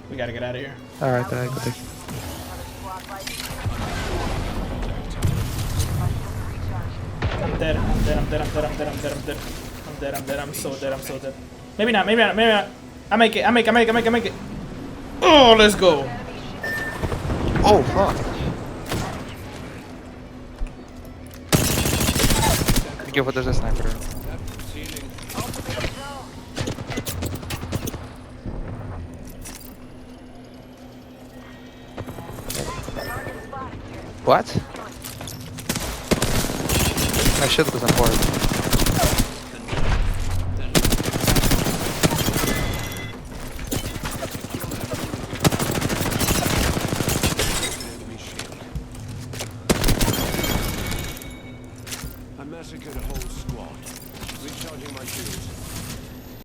We gotta get out of here. Alright, go take. I'm dead. I'm dead. I'm dead. I'm dead. I'm dead. I'm dead. I'm dead. I'm dead. I'm dead. I'm so dead. I'm so dead. Maybe not. Maybe not. Maybe not. I make it. I make it. I make it. I make it. I make it. Oh, let's go. Oh, fuck. Be careful, there's a sniper. What? My shield was on board.